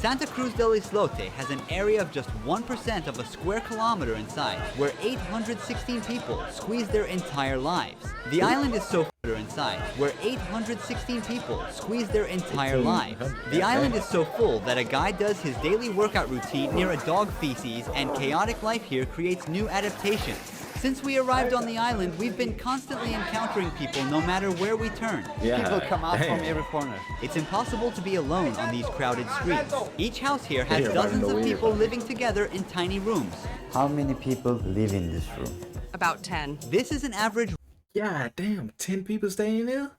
Santa Cruz del Islote has an area of just 1% of a square kilometer in size, where 816 people squeeze their entire lives. The island is so in size, where 816 people squeeze their entire lives. The island is so full that a guy does his daily workout routine near a dog feces, and chaotic life here creates new adaptations. Since we arrived on the island, we've been constantly encountering people no matter where we turn. People come out from every corner. It's impossible to be alone on these crowded streets. Each house here has dozens of people living together in tiny rooms. How many people live in this room? About 10. This is an average God damn, 10 people staying there?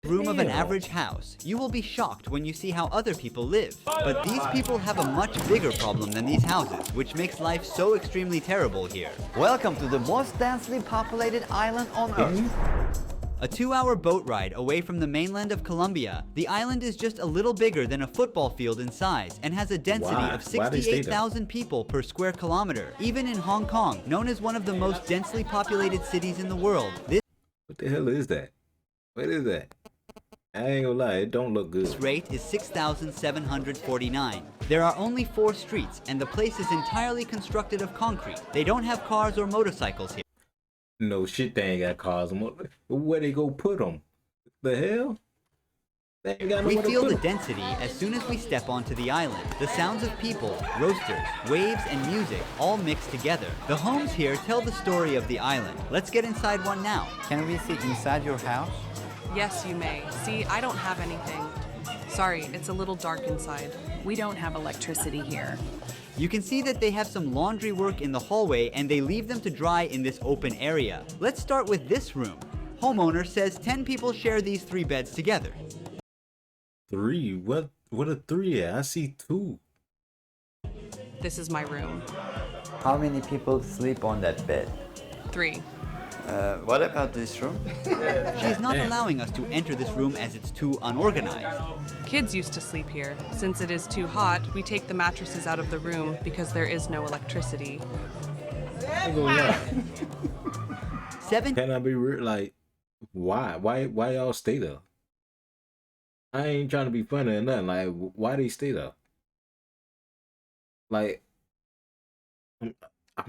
room of an average house. You will be shocked when you see how other people live. But these people have a much bigger problem than these houses, which makes life so extremely terrible here. Welcome to the most densely populated island on Earth. A 2-hour boat ride away from the mainland of Colombia, the island is just a little bigger than a football field in size and has a density of 68,000 people per square kilometer. Even in Hong Kong, known as one of the most densely populated cities in the world, What the hell is that? What is that? I ain't gonna lie, it don't look good. This rate is 6,749. There are only 4 streets, and the place is entirely constructed of concrete. They don't have cars or motorcycles here. No shit, they ain't got cars. Where they go put them? The hell? They ain't got We nowhere to feel put the 'em. density as soon as we step onto the island. The sounds of people, roasters, waves, and music all mix together. The homes here tell the story of the island. Let's get inside one now. Can we see inside your house? Yes, you may. See, I don't have anything. Sorry, it's a little dark inside. We don't have electricity here. You can see that they have some laundry work in the hallway and they leave them to dry in this open area. Let's start with this room. Homeowner says 10 people share these 3 beds together. 3? What a 3 at? I see 2. This is my room. How many people sleep on that bed? 3. What about this room? She is not allowing us to enter this room as it's too unorganized. Kids used to sleep here. Since it is too hot, we take the mattresses out of the room because there is no electricity. I ain't gonna lie. 7 Can I be real? Like, why y'all stay there? I ain't trying to be funny or nothing. Like, why they stay there? Like, I'm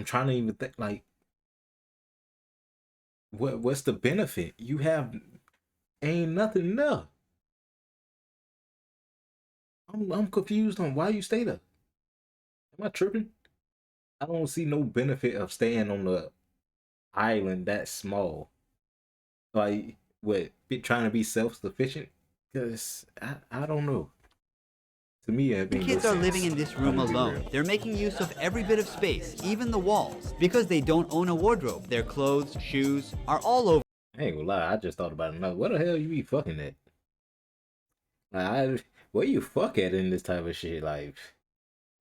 trying to even think. Like, what's the benefit? You have ain't nothing there. I'm confused on why you stay there. Am I tripping? I don't see no benefit of staying on the island that small. Like, what, trying to be self-sufficient? Because I don't know. To me, kids are living in this room alone. They're making use of every bit of space, even the walls. Because they don't own a wardrobe, their clothes, shoes are all over I ain't gonna lie, I just thought about another. What the hell you be fucking at? Like, where you fuck at in this type of shit? Like,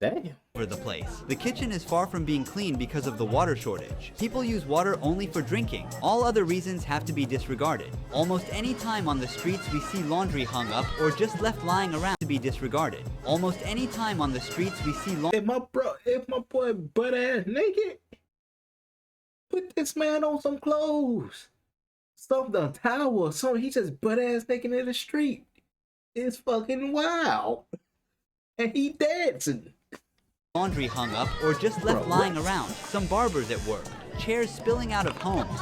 damn. the place. The kitchen is far from being clean because of the water shortage. People use water only for drinking. All other reasons have to be disregarded. Almost any time on the streets we see laundry hung up or just left lying around to be disregarded. Almost any time on the streets we see If my boy butt ass naked, put this man on some clothes. Something, towel or something. He just butt ass naked in the street. It's fucking wild. And he dancing. laundry hung up or just left lying around, some barbers at work, chairs spilling out of homes,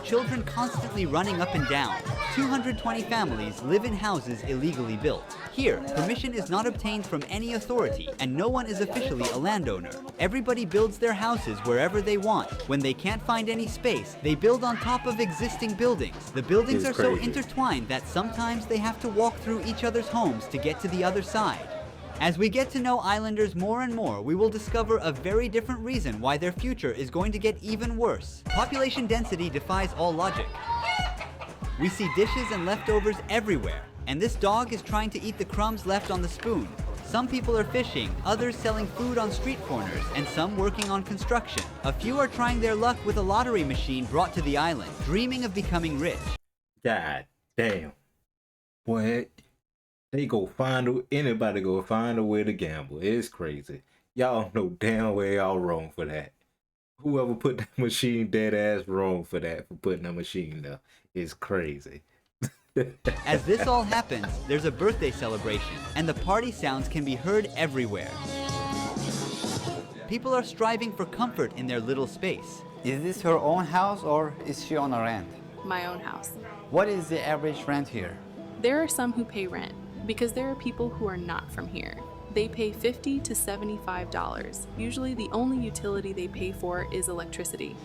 children constantly running up and down. 220 families live in houses illegally built. Here, permission is not obtained from any authority, and no one is officially a landowner. Everybody builds their houses wherever they want. When they can't find any space, they build on top of existing buildings. The buildings are so intertwined that sometimes they have to walk through each other's homes to get to the other side. As we get to know islanders more and more, we will discover a very different reason why their future is going to get even worse. Population density defies all logic. We see dishes and leftovers everywhere, and this dog is trying to eat the crumbs left on the spoon. Some people are fishing, others selling food on street corners, and some working on construction. A few are trying their luck with a lottery machine brought to the island, dreaming of becoming rich. God damn. Boy, anybody go find a way to gamble. It's crazy. Y'all know damn well y'all wrong for that. Whoever put that machine dead ass wrong for that, for putting that machine there. It's crazy. As this all happens, there's a birthday celebration, and the party sounds can be heard everywhere. People are striving for comfort in their little space. Is this her own house or is she on a rent? My own house. What is the average rent here? There are some who pay rent because there are people who are not from here. They pay $50 to $75. Usually the only utility they pay for is electricity.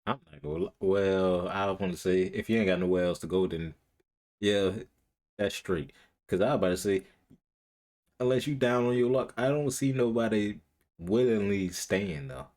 I'm not gonna. Well, I want to say if you ain't got nowhere else to go, then yeah, that's straight. Cause I was about to say, unless you down on your luck, I don't see nobody willingly staying though.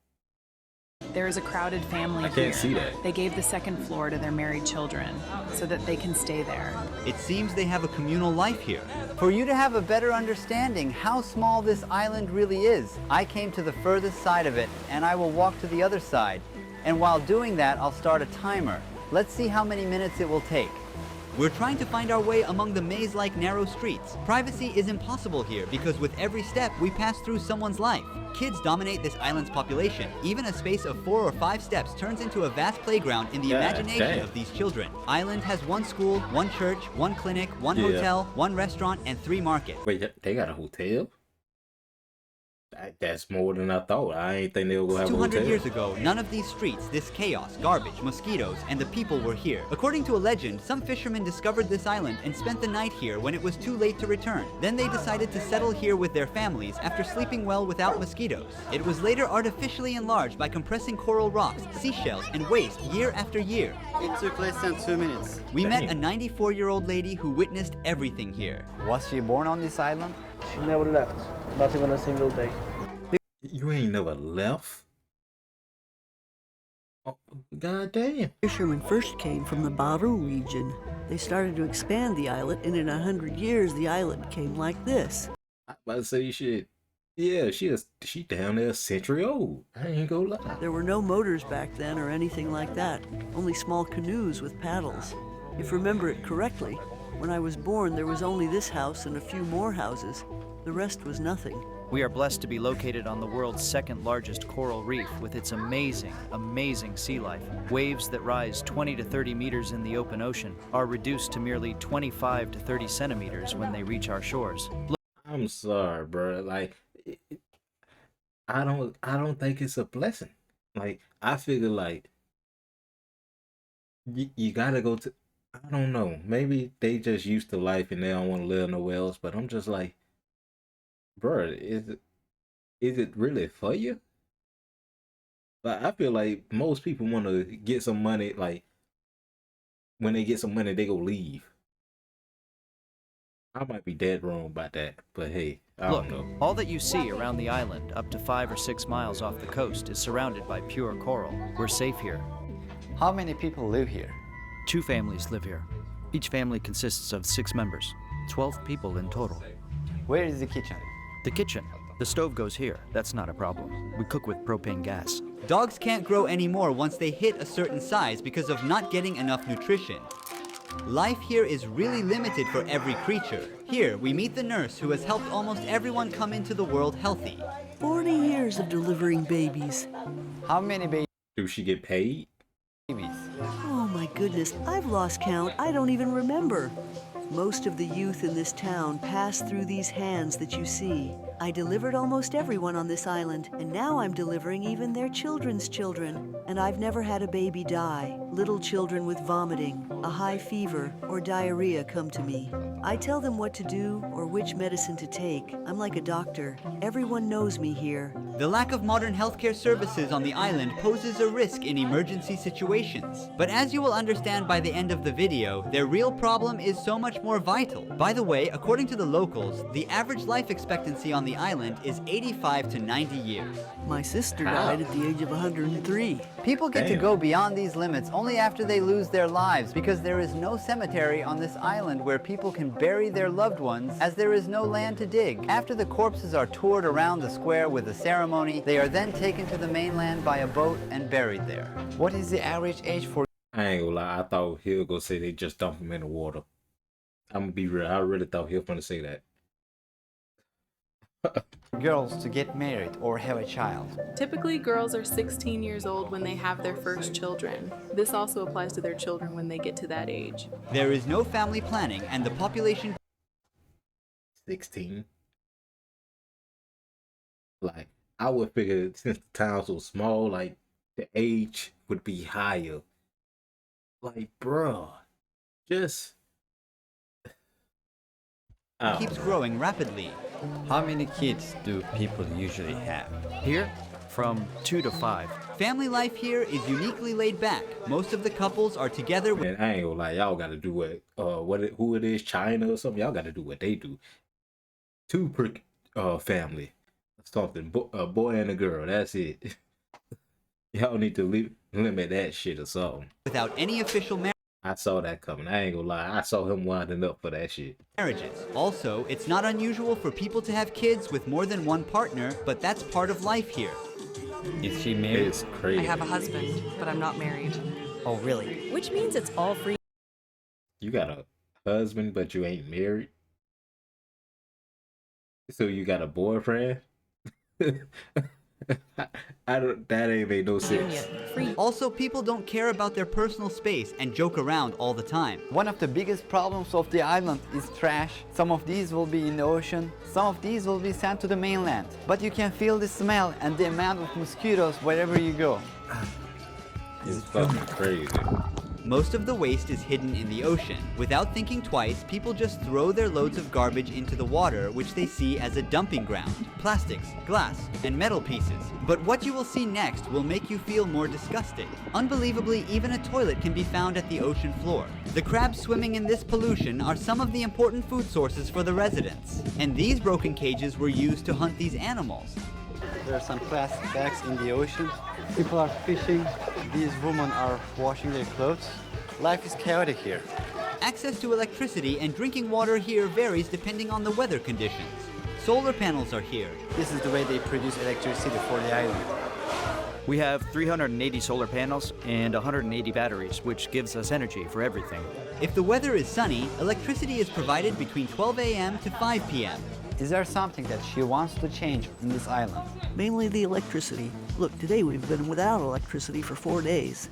There is a crowded family I can't here. see that. They gave the second floor to their married children so that they can stay there. It seems they have a communal life here. For you to have a better understanding how small this island really is, I came to the furthest side of it, and I will walk to the other side. And while doing that, I'll start a timer. Let's see how many minutes it will take. We're trying to find our way among the maze-like narrow streets. Privacy is impossible here because with every step we pass through someone's life. Kids dominate this island's population. Even a space of 4 or 5 steps turns into a vast playground in the imagination of these children. Island has 1 school, 1 church, 1 clinic, 1 hotel, 1 restaurant, and 3 markets. Wait, they got a hotel? That's more than I thought. I ain't think they were gonna have a 200 hotel. years ago, none of these streets, this chaos, garbage, mosquitoes, and the people were here. According to a legend, some fishermen discovered this island and spent the night here when it was too late to return. Then they decided to settle here with their families after sleeping well without mosquitoes. It was later artificially enlarged by compressing coral rocks, seashells, and waste year after year. It took less than 2 minutes. We met a 94-year-old lady who witnessed everything here. Was she born on this island? She never left, not even a single day. You ain't never left? Oh, God damn. Fishermen first came from the Baru region. They started to expand the islet, and in 100 years, the island became like this. I about to say shit. Yeah, she down there a century old. I ain't gonna lie. There were no motors back then or anything like that, only small canoes with paddles. If you remember it correctly, when I was born, there was only this house and a few more houses. The rest was nothing. We are blessed to be located on the world's second largest coral reef with its amazing, amazing sea life. Waves that rise 20 to 30 meters in the open ocean are reduced to merely 25 to 30 centimeters when they reach our shores. I'm sorry, bro. Like, I don't think it's a blessing. Like, I figure like you gotta go to. I don't know. Maybe they just used to life and they don't want to live nowhere else. But I'm just like, bro, is it really for you? Like, I feel like most people want to get some money. Like, when they get some money, they go leave. I might be dead wrong about that, but hey, I Look, don't know. all that you see around the island, up to 5 or 6 miles off the coast, is surrounded by pure coral. We're safe here. How many people live here? 2 families live here. Each family consists of 6 members, 12 people in total. Where is the kitchen? The kitchen. The stove goes here. That's not a problem. We cook with propane gas. Dogs can't grow anymore once they hit a certain size because of not getting enough nutrition. Life here is really limited for every creature. Here, we meet the nurse who has helped almost everyone come into the world healthy. 40 years of delivering babies. How many Do she get paid? babies? Oh my goodness, I've lost count. I don't even remember. Most of the youth in this town pass through these hands that you see. I delivered almost everyone on this island, and now I'm delivering even their children's children. And I've never had a baby die. Little children with vomiting, a high fever, or diarrhea come to me. I tell them what to do or which medicine to take. I'm like a doctor. Everyone knows me here. The lack of modern healthcare services on the island poses a risk in emergency situations. But as you will understand by the end of the video, their real problem is so much more vital. By the way, according to the locals, the average life expectancy on the island is 85 to 90 years. My sister died at the age of 103. People get to go beyond these limits only after they lose their lives because there is no cemetery on this island where people can bury their loved ones as there is no land to dig. After the corpses are toured around the square with a ceremony, they are then taken to the mainland by a boat and buried there. What is the average age for? I ain't gonna lie. I thought he was gonna say they just dump him in the water. I'm gonna be real. I really thought he was gonna say that. girls to get married or have a child? Typically, girls are 16 years old when they have their first children. This also applies to their children when they get to that age. There is no family planning and the population 16. Like, I would figure since the town's so small, like, the age would be higher. Like, bruh, just... keeps growing rapidly. How many kids do people usually have? Here, from 2 to 5. Family life here is uniquely laid back. Most of the couples are together with And I ain't gonna lie, y'all gotta do who it is, China or something. Y'all gotta do what they do. 2 per family, something. A boy and a girl. That's it. Y'all need to limit that shit or something. without any official I saw that coming. I ain't gonna lie. I saw him winding up for that shit. marriages. Also, it's not unusual for people to have kids with more than one partner, but that's part of life here. Is she married? It's crazy. I have a husband, but I'm not married. Oh, really? Which means it's all free. You got a husband, but you ain't married. So you got a boyfriend? That ain't made no sense. Also, people don't care about their personal space and joke around all the time. One of the biggest problems of the island is trash. Some of these will be in the ocean, some of these will be sent to the mainland. But you can feel the smell and the amount of mosquitoes wherever you go. It's fucking crazy. Most of the waste is hidden in the ocean. Without thinking twice, people just throw their loads of garbage into the water, which they see as a dumping ground. Plastics, glass, and metal pieces. But what you will see next will make you feel more disgusted. Unbelievably, even a toilet can be found at the ocean floor. The crabs swimming in this pollution are some of the important food sources for the residents. And these broken cages were used to hunt these animals. There are some plastic bags in the ocean. People are fishing. These women are washing their clothes. Life is chaotic here. Access to electricity and drinking water here varies depending on the weather conditions. Solar panels are here. This is the way they produce electricity for the island. We have 380 solar panels and 180 batteries, which gives us energy for everything. If the weather is sunny, electricity is provided between 12 a.m. to 5 p.m. Is there something that she wants to change in this island? Mainly the electricity. Look, today we've been without electricity for 4 days.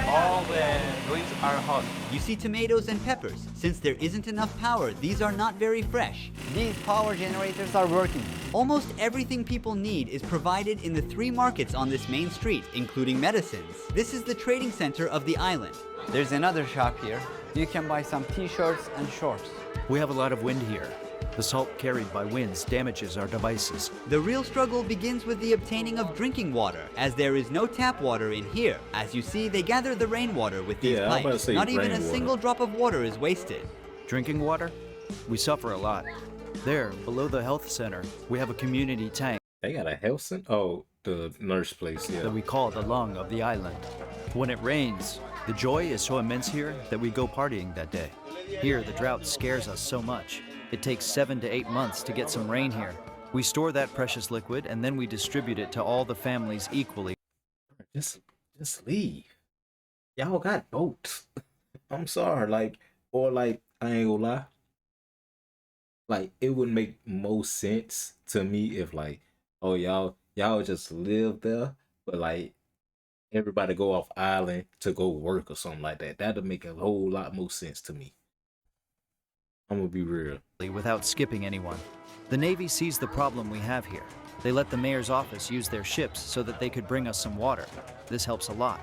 All the greens are hot. You see tomatoes and peppers. Since there isn't enough power, these are not very fresh. These power generators are working. Almost everything people need is provided in the 3 markets on this main street, including medicines. This is the trading center of the island. There's another shop here. You can buy some t-shirts and shorts. We have a lot of wind here. The salt carried by winds damages our devices. The real struggle begins with the obtaining of drinking water, as there is no tap water in here. As you see, they gather the rainwater with these pipes. Not even a single drop of water is wasted. Drinking water? We suffer a lot. There, below the health center, we have a community tank. They got a health center? Oh, the nurse place, yeah. That we call the lung of the island. When it rains, the joy is so immense here that we go partying that day. Here, the drought scares us so much. It takes 7 to 8 months to get some rain here. We store that precious liquid and then we distribute it to all the families equally. Just leave. Y'all got boats. I'm sorry, I ain't gonna lie. Like, it would make most sense to me if oh, y'all just live there, but everybody go off island to go work or something like that. That'd make a whole lot more sense to me. I'm gonna be real. Without skipping anyone. The Navy sees the problem we have here. They let the mayor's office use their ships so that they could bring us some water. This helps a lot.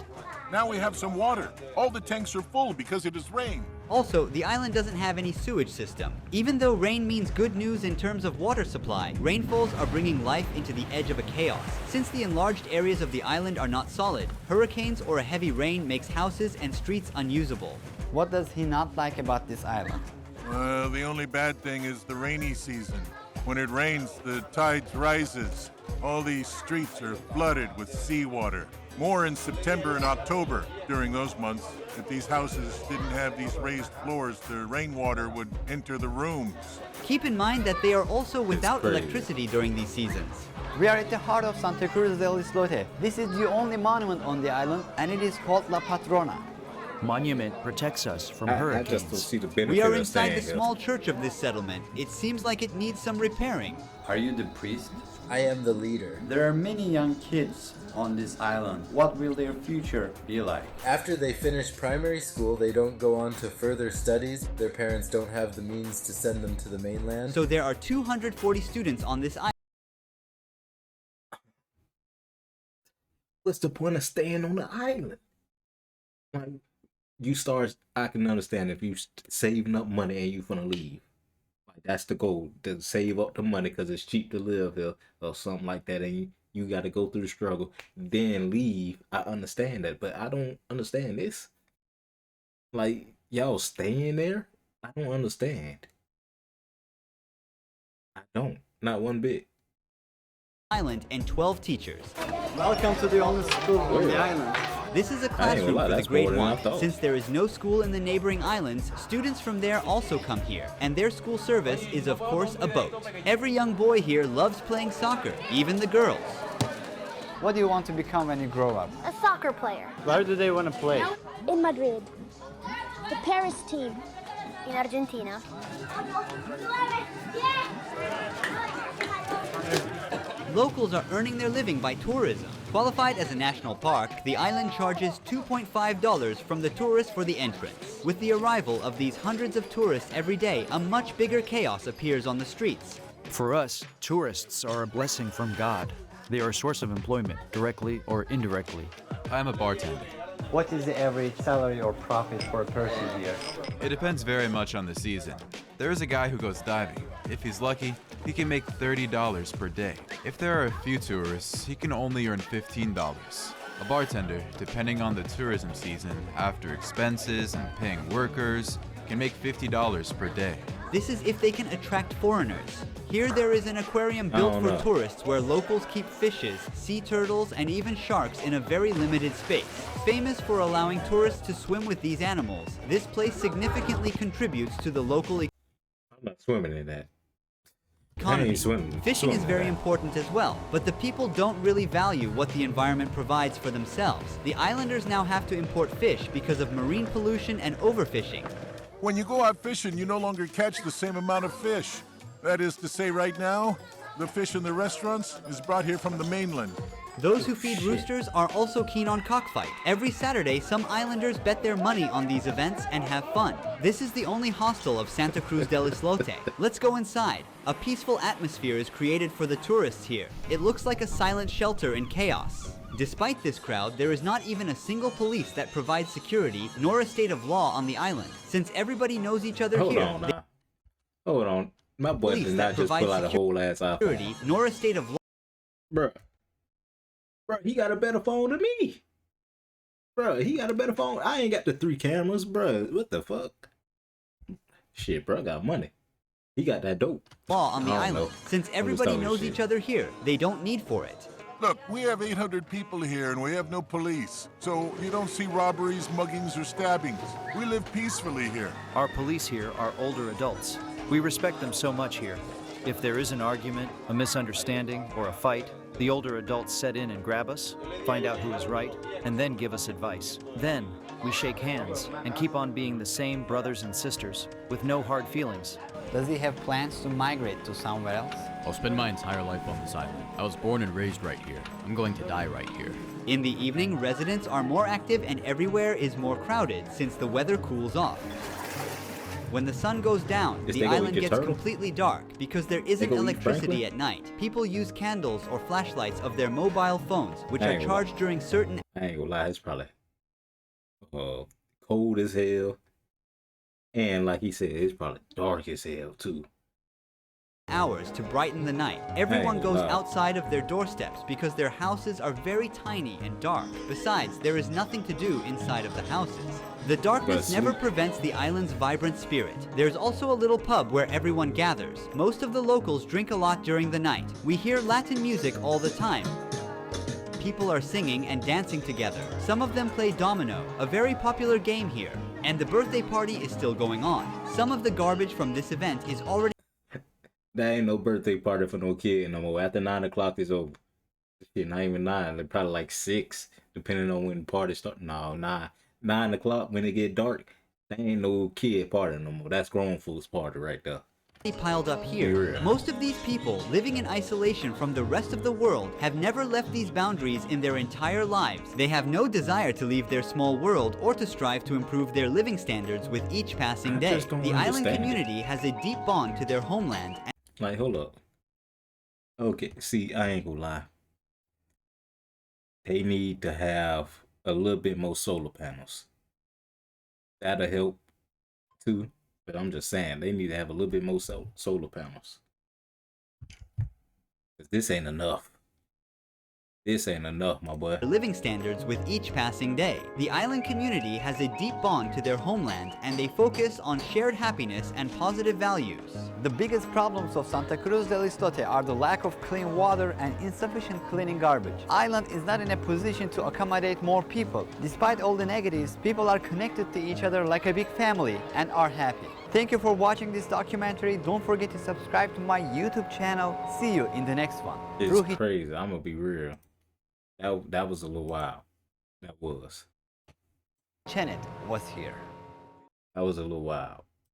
Now we have some water. All the tanks are full because it has rained. Also, the island doesn't have any sewage system. Even though rain means good news in terms of water supply, rainfalls are bringing life into the edge of a chaos. Since the enlarged areas of the island are not solid, hurricanes or a heavy rain makes houses and streets unusable. What does he not like about this island? The only bad thing is the rainy season. When it rains, the tides rises. All these streets are flooded with seawater. More in September and October. During those months, if these houses didn't have these raised floors, the rainwater would enter the rooms. Keep in mind that they are also without electricity during these seasons. We are at the heart of Santa Cruz del Islote. This is the only monument on the island, and it is called La Patrona. Monument protects us from I hurricanes. just don't see the benefit We are of inside staying the here. small church of this settlement. It seems like it needs some repairing. Are you the priest? I am the leader. There are many young kids on this island. What will their future be like? After they finish primary school, they don't go on to further studies. Their parents don't have the means to send them to the mainland. So there are 240 students on this island. What's the point of staying on the island? Like, you start, I can understand if you saving up money and you finna leave. Like, that's the goal, to save up the money because it's cheap to live here or something like that, and you got to go through the struggle, then leave. I understand that, but I don't understand this. Like, y'all staying there? I don't understand. I don't, not one bit. Island and 12 teachers. Welcome to the only school on the island. This is a I ain't gonna classroom lie, for the that's grade more than I 1. thought. Since there is no school in the neighboring islands, students from there also come here, and their school service is of course a boat. Every young boy here loves playing soccer, even the girls. What do you want to become when you grow up? A soccer player. Where do they want to play? In Madrid. The Paris team. In Argentina. Locals are earning their living by tourism. Qualified as a national park, the island charges $2.5 from the tourists for the entrance. With the arrival of these hundreds of tourists every day, a much bigger chaos appears on the streets. For us, tourists are a blessing from God. They are a source of employment, directly or indirectly. I am a bartender. What is the average salary or profit for a person here? It depends very much on the season. There is a guy who goes diving. If he's lucky, he can make $30 per day. If there are a few tourists, he can only earn $15. A bartender, depending on the tourism season, after expenses and paying workers, can make $50 per day. This is if they can attract foreigners. Here there is an aquarium built for tourists where locals keep fishes, sea turtles, and even sharks in a very limited space. Famous for allowing tourists to swim with these animals, this place significantly contributes to the local I'm not swimming in that. I economy. ain't swimming. Fishing is swimming very in that. important as well, but the people don't really value what the environment provides for themselves. The islanders now have to import fish because of marine pollution and overfishing. When you go out fishing, you no longer catch the same amount of fish. That is to say, right now, the fish in the restaurants is brought here from the mainland. Those who feed roosters are also keen on cockfight. Every Saturday, some islanders bet their money on these events and have fun. This is the only hostel of Santa Cruz del Islote. Let's go inside. A peaceful atmosphere is created for the tourists here. It looks like a silent shelter in chaos. Despite this crowd, there is not even a single police that provides security, nor a state of law on the island. Since everybody knows each other Hold here, on now. Hold on. My boy police did that not just provide pull out a whole ass iPhone. security, nor a state of law. Bruh, he got a better phone than me. Bruh, he got a better phone. I ain't got the 3 cameras, bruh. What the fuck? Shit, bruh, got money. He got that dope. Law on the I don't island. know. Since I'm just everybody talking knows shit. each other here, they don't need for it. Look, we have 800 people here and we have no police. So you don't see robberies, muggings, or stabbings. We live peacefully here. Our police here are older adults. We respect them so much here. If there is an argument, a misunderstanding, or a fight, the older adults set in and grab us, find out who is right, and then give us advice. Then, we shake hands and keep on being the same brothers and sisters, with no hard feelings. Does he have plans to migrate to somewhere else? I'll spend my entire life on this island. I was born and raised right here. I'm going to die right here. In the evening, residents are more active and everywhere is more crowded since the weather cools off. When the sun goes down, Is the they gonna island get gets turtle? completely dark because there isn't gonna eat electricity Franklin? at night. People use candles or flashlights of their mobile phones, which I are ain't gonna charged during certain I ain't gonna lie, it's probably cold as hell. And like he said, it's probably dark as hell too. hours to brighten the night. Everyone Hey, goes wow. outside of their doorsteps because their houses are very tiny and dark. Besides, there is nothing to do inside of the houses. The darkness But never sleep. prevents the island's vibrant spirit. There's also a little pub where everyone gathers. Most of the locals drink a lot during the night. We hear Latin music all the time. People are singing and dancing together. Some of them play domino, a very popular game here. And the birthday party is still going on. Some of the garbage from this event is already There ain't no birthday party for no kid no more. After 9 o'clock is over. Shit, not even 9. They're probably like 6, depending on when the party start. No, nah. 9 o'clock when it get dark, there ain't no kid party no more. That's grown folks party right there. Piled up here. Yeah. Most of these people living in isolation from the rest of the world have never left these boundaries in their entire lives. They have no desire to leave their small world or to strive to improve their living standards with each passing day. The island community has a deep bond to their homeland. Like, hold up. Okay, see, I ain't gonna lie. They need to have a little bit more solar panels. That'll help too. But I'm just saying, they need to have a little bit more solar panels. 'Cause this ain't enough. This ain't enough, my boy. Living standards with each passing day. The island community has a deep bond to their homeland and they focus on shared happiness and positive values. The biggest problems of Santa Cruz del Istote are the lack of clean water and insufficient cleaning garbage. Island is not in a position to accommodate more people. Despite all the negatives, people are connected to each other like a big family and are happy. Thank you for watching this documentary. Don't forget to subscribe to my YouTube channel. See you in the next one. It's crazy. I'm gonna be real. That was a little wild. That was. Chenet was here. That was a little wild.